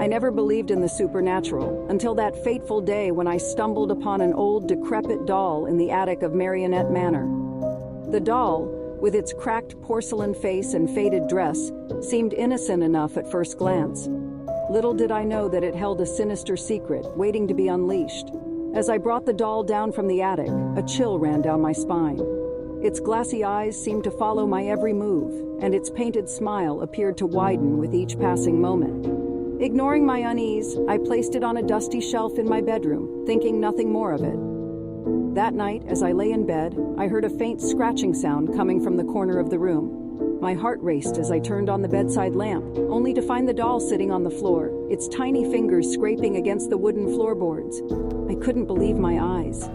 I never believed in the supernatural until that fateful day when I stumbled upon an old, decrepit doll in the attic of Marionette Manor. The doll, with its cracked porcelain face and faded dress, seemed innocent enough at first glance. Little did I know that it held a sinister secret waiting to be unleashed. As I brought the doll down from the attic, a chill ran down my spine. Its glassy eyes seemed to follow my every move, and its painted smile appeared to widen with each passing moment. Ignoring my unease, I placed it on a dusty shelf in my bedroom, thinking nothing more of it. That night, as I lay in bed, I heard a faint scratching sound coming from the corner of the room. My heart raced as I turned on the bedside lamp, only to find the doll sitting on the floor, its tiny fingers scraping against the wooden floorboards. I couldn't believe my eyes.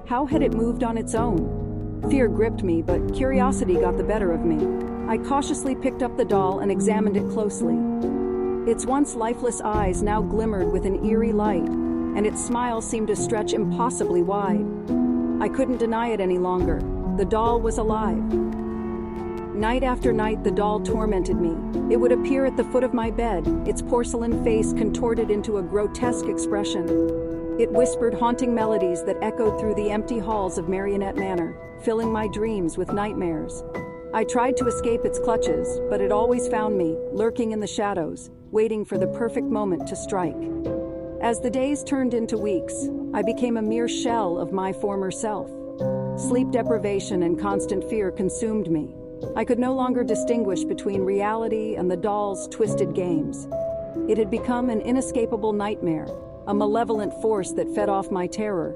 How had it moved on its own? Fear gripped me, but curiosity got the better of me. I cautiously picked up the doll and examined it closely. Its once lifeless eyes now glimmered with an eerie light, and its smile seemed to stretch impossibly wide. I couldn't deny it any longer. The doll was alive. Night after night, the doll tormented me. It would appear at the foot of my bed, its porcelain face contorted into a grotesque expression. It whispered haunting melodies that echoed through the empty halls of Marionette Manor, filling my dreams with nightmares. I tried to escape its clutches, but it always found me, lurking in the shadows, waiting for the perfect moment to strike. As the days turned into weeks, I became a mere shell of my former self. Sleep deprivation and constant fear consumed me. I could no longer distinguish between reality and the doll's twisted games. It had become an inescapable nightmare, a malevolent force that fed off my terror.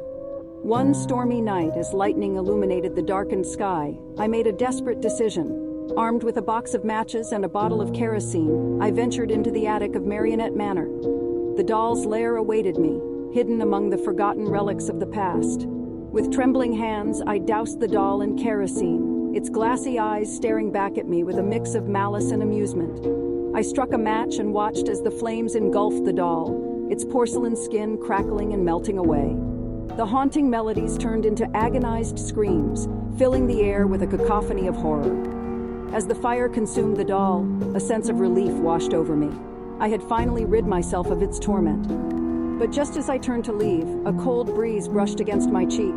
One stormy night, as lightning illuminated the darkened sky, I made a desperate decision. Armed with a box of matches and a bottle of kerosene, I ventured into the attic of Marionette Manor. The doll's lair awaited me, hidden among the forgotten relics of the past. With trembling hands, I doused the doll in kerosene, its glassy eyes staring back at me with a mix of malice and amusement. I struck a match and watched as the flames engulfed the doll, its porcelain skin crackling and melting away. The haunting melodies turned into agonized screams, filling the air with a cacophony of horror. As the fire consumed the doll, a sense of relief washed over me. I had finally rid myself of its torment. But just as I turned to leave, a cold breeze brushed against my cheek.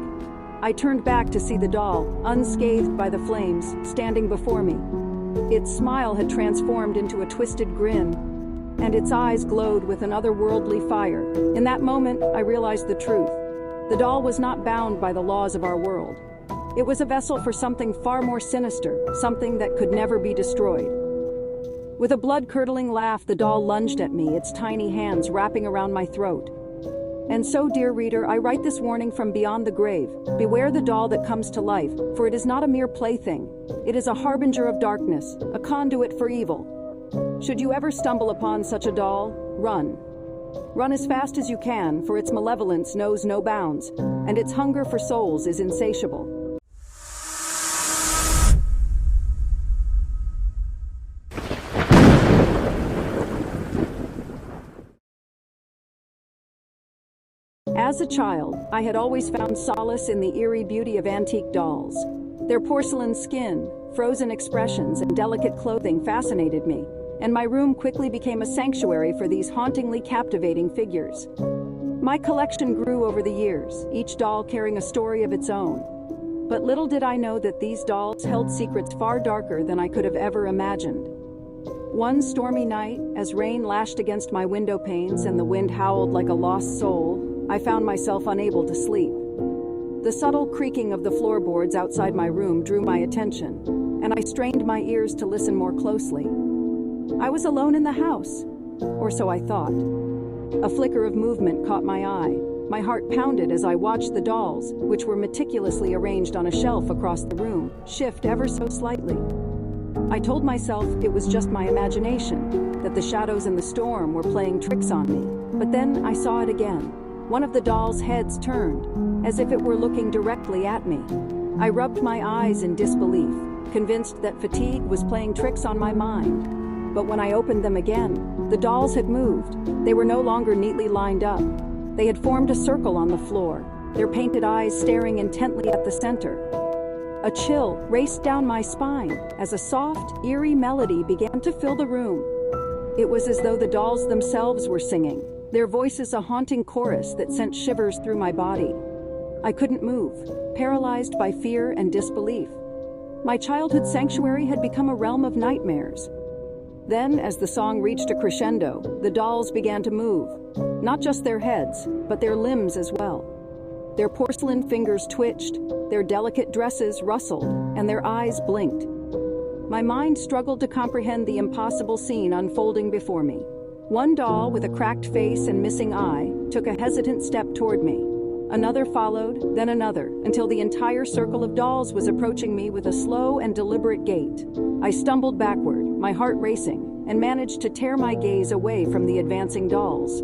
I turned back to see the doll, unscathed by the flames, standing before me. Its smile had transformed into a twisted grin, and its eyes glowed with an otherworldly fire. In that moment, I realized the truth. The doll was not bound by the laws of our world. It was a vessel for something far more sinister, something that could never be destroyed. With a blood-curdling laugh, the doll lunged at me, its tiny hands wrapping around my throat. And so, dear reader, I write this warning from beyond the grave. Beware the doll that comes to life, for it is not a mere plaything. It is a harbinger of darkness, a conduit for evil. Should you ever stumble upon such a doll, run. Run as fast as you can, for its malevolence knows no bounds, and its hunger for souls is insatiable. As a child, I had always found solace in the eerie beauty of antique dolls. Their porcelain skin, frozen expressions, and delicate clothing fascinated me, and my room quickly became a sanctuary for these hauntingly captivating figures. My collection grew over the years, each doll carrying a story of its own. But little did I know that these dolls held secrets far darker than I could have ever imagined. One stormy night, as rain lashed against my window panes and the wind howled like a lost soul, I found myself unable to sleep. The subtle creaking of the floorboards outside my room drew my attention, and I strained my ears to listen more closely. I was alone in the house, or so I thought. A flicker of movement caught my eye. My heart pounded as I watched the dolls, which were meticulously arranged on a shelf across the room, shift ever so slightly. I told myself it was just my imagination, that the shadows and the storm were playing tricks on me. But then I saw it again. One of the dolls' heads turned, as if it were looking directly at me. I rubbed my eyes in disbelief, convinced that fatigue was playing tricks on my mind. But when I opened them again, the dolls had moved. They were no longer neatly lined up. They had formed a circle on the floor, their painted eyes staring intently at the center. A chill raced down my spine as a soft, eerie melody began to fill the room. It was as though the dolls themselves were singing, their voices a haunting chorus that sent shivers through my body. I couldn't move, paralyzed by fear and disbelief. My childhood sanctuary had become a realm of nightmares. Then, as the song reached a crescendo, the dolls began to move. Not just their heads, but their limbs as well. Their porcelain fingers twitched, their delicate dresses rustled, and their eyes blinked. My mind struggled to comprehend the impossible scene unfolding before me. One doll with a cracked face and missing eye took a hesitant step toward me. Another followed, then another, until the entire circle of dolls was approaching me with a slow and deliberate gait. I stumbled backward, my heart racing, and managed to tear my gaze away from the advancing dolls.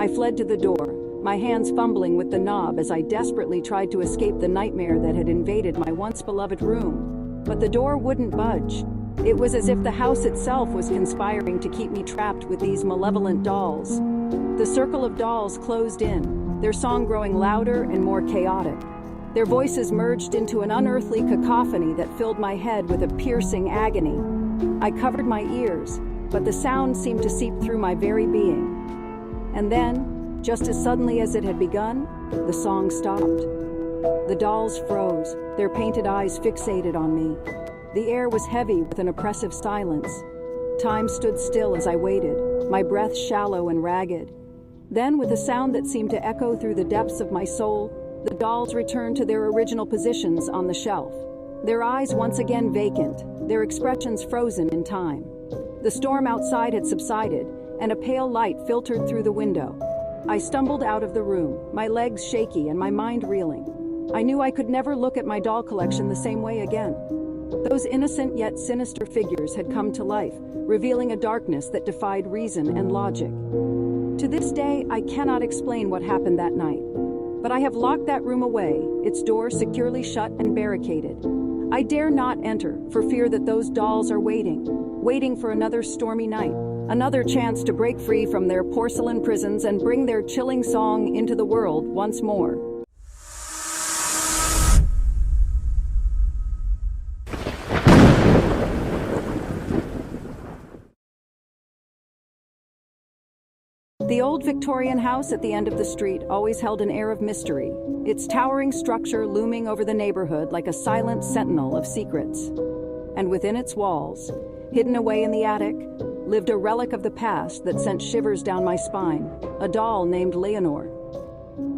I fled to the door, my hands fumbling with the knob as I desperately tried to escape the nightmare that had invaded my once-beloved room. But the door wouldn't budge. It was as if the house itself was conspiring to keep me trapped with these malevolent dolls. The circle of dolls closed in, their song growing louder and more chaotic. Their voices merged into an unearthly cacophony that filled my head with a piercing agony. I covered my ears, but the sound seemed to seep through my very being. And then, just as suddenly as it had begun, the song stopped. The dolls froze, their painted eyes fixated on me. The air was heavy with an oppressive silence. Time stood still as I waited, my breath shallow and ragged. Then, with a sound that seemed to echo through the depths of my soul, the dolls returned to their original positions on the shelf. Their eyes once again vacant, their expressions frozen in time. The storm outside had subsided, and a pale light filtered through the window. I stumbled out of the room, my legs shaky and my mind reeling. I knew I could never look at my doll collection the same way again. Those innocent yet sinister figures had come to life, revealing a darkness that defied reason and logic. To this day, I cannot explain what happened that night. But I have locked that room away, its door securely shut and barricaded. I dare not enter, for fear that those dolls are waiting for another stormy night, another chance to break free from their porcelain prisons and bring their chilling song into the world once more. The old Victorian house at the end of the street always held an air of mystery, its towering structure looming over the neighborhood like a silent sentinel of secrets. And within its walls, hidden away in the attic, lived a relic of the past that sent shivers down my spine, a doll named Leonor.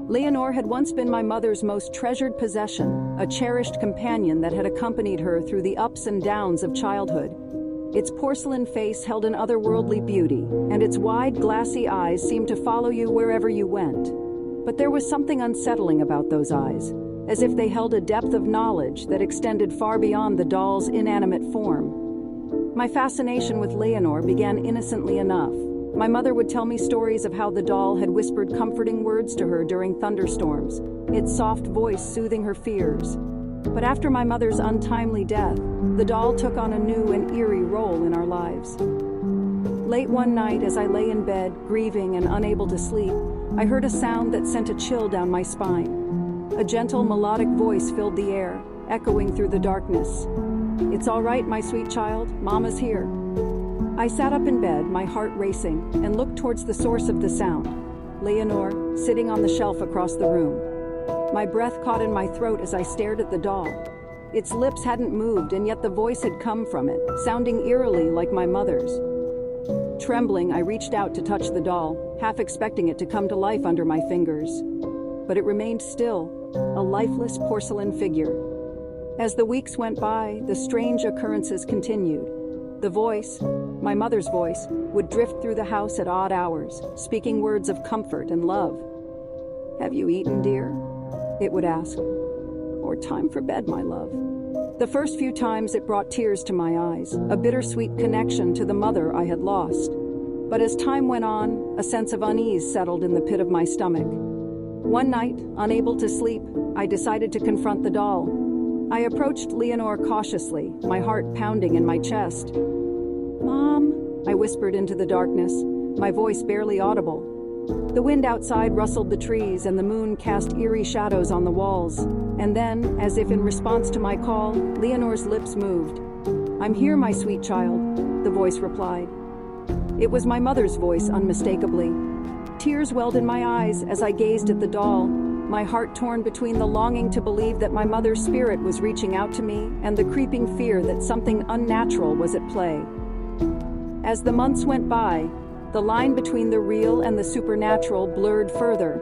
Leonor had once been my mother's most treasured possession, a cherished companion that had accompanied her through the ups and downs of childhood. Its porcelain face held an otherworldly beauty, and its wide, glassy eyes seemed to follow you wherever you went. But there was something unsettling about those eyes, as if they held a depth of knowledge that extended far beyond the doll's inanimate form. My fascination with Leonor began innocently enough. My mother would tell me stories of how the doll had whispered comforting words to her during thunderstorms, its soft voice soothing her fears. But after my mother's untimely death, the doll took on a new and eerie role in our lives. Late one night, as I lay in bed, grieving and unable to sleep, I heard a sound that sent a chill down my spine. A gentle, melodic voice filled the air, echoing through the darkness. "It's all right, my sweet child, Mama's here." I sat up in bed, my heart racing, and looked towards the source of the sound, Leonor, sitting on the shelf across the room. My breath caught in my throat as I stared at the doll. Its lips hadn't moved, and yet the voice had come from it, sounding eerily like my mother's. Trembling, I reached out to touch the doll, half expecting it to come to life under my fingers. But it remained still, a lifeless porcelain figure. As the weeks went by, the strange occurrences continued. The voice, my mother's voice, would drift through the house at odd hours, speaking words of comfort and love. "Have you eaten, dear?" it would ask. "Or time for bed, my love?" The first few times it brought tears to my eyes, a bittersweet connection to the mother I had lost. But as time went on, a sense of unease settled in the pit of my stomach. One night, unable to sleep, I decided to confront the doll. I approached Leonor cautiously, my heart pounding in my chest. "Mom," I whispered into the darkness, my voice barely audible. The wind outside rustled the trees and the moon cast eerie shadows on the walls. And then, as if in response to my call, Leonor's lips moved. "I'm here, my sweet child," the voice replied. It was my mother's voice, unmistakably. Tears welled in my eyes as I gazed at the doll, my heart torn between the longing to believe that my mother's spirit was reaching out to me and the creeping fear that something unnatural was at play. As the months went by, the line between the real and the supernatural blurred further.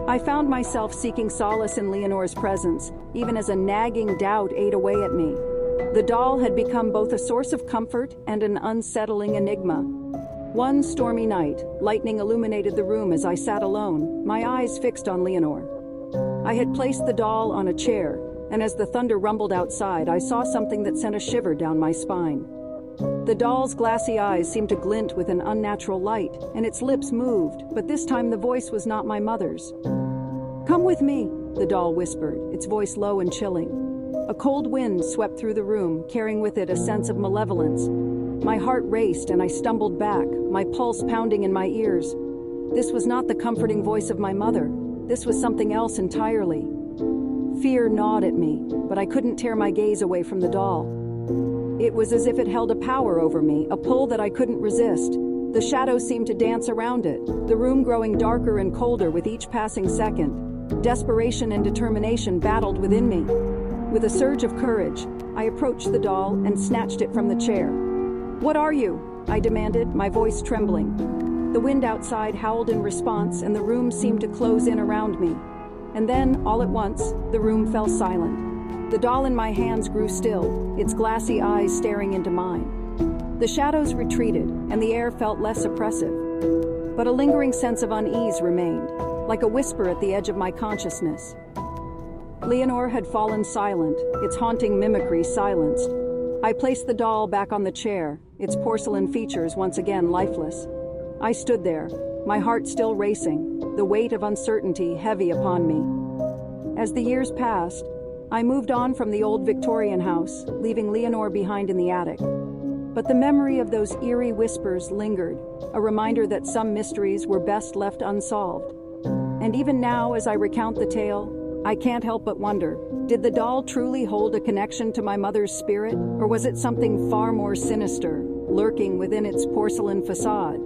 I found myself seeking solace in Leonor's presence, even as a nagging doubt ate away at me. The doll had become both a source of comfort and an unsettling enigma. One stormy night, lightning illuminated the room as I sat alone, my eyes fixed on Leonor. I had placed the doll on a chair, and as the thunder rumbled outside, I saw something that sent a shiver down my spine. The doll's glassy eyes seemed to glint with an unnatural light, and its lips moved, but this time the voice was not my mother's. "Come with me," the doll whispered, its voice low and chilling. A cold wind swept through the room, carrying with it a sense of malevolence. My heart raced and I stumbled back, my pulse pounding in my ears. This was not the comforting voice of my mother. This was something else entirely. Fear gnawed at me, but I couldn't tear my gaze away from the doll. It was as if it held a power over me, a pull that I couldn't resist. The shadows seemed to dance around it, the room growing darker and colder with each passing second. Desperation and determination battled within me. With a surge of courage, I approached the doll and snatched it from the chair. "What are you?" I demanded, my voice trembling. The wind outside howled in response, and the room seemed to close in around me. And then, all at once, the room fell silent. The doll in my hands grew still, its glassy eyes staring into mine. The shadows retreated, and the air felt less oppressive. But a lingering sense of unease remained, like a whisper at the edge of my consciousness. Leonor had fallen silent, its haunting mimicry silenced. I placed the doll back on the chair, its porcelain features once again lifeless. I stood there, my heart still racing, the weight of uncertainty heavy upon me. As the years passed, I moved on from the old Victorian house, leaving Leonor behind in the attic. But the memory of those eerie whispers lingered, a reminder that some mysteries were best left unsolved. And even now, as I recount the tale, I can't help but wonder, did the doll truly hold a connection to my mother's spirit, or was it something far more sinister, lurking within its porcelain facade?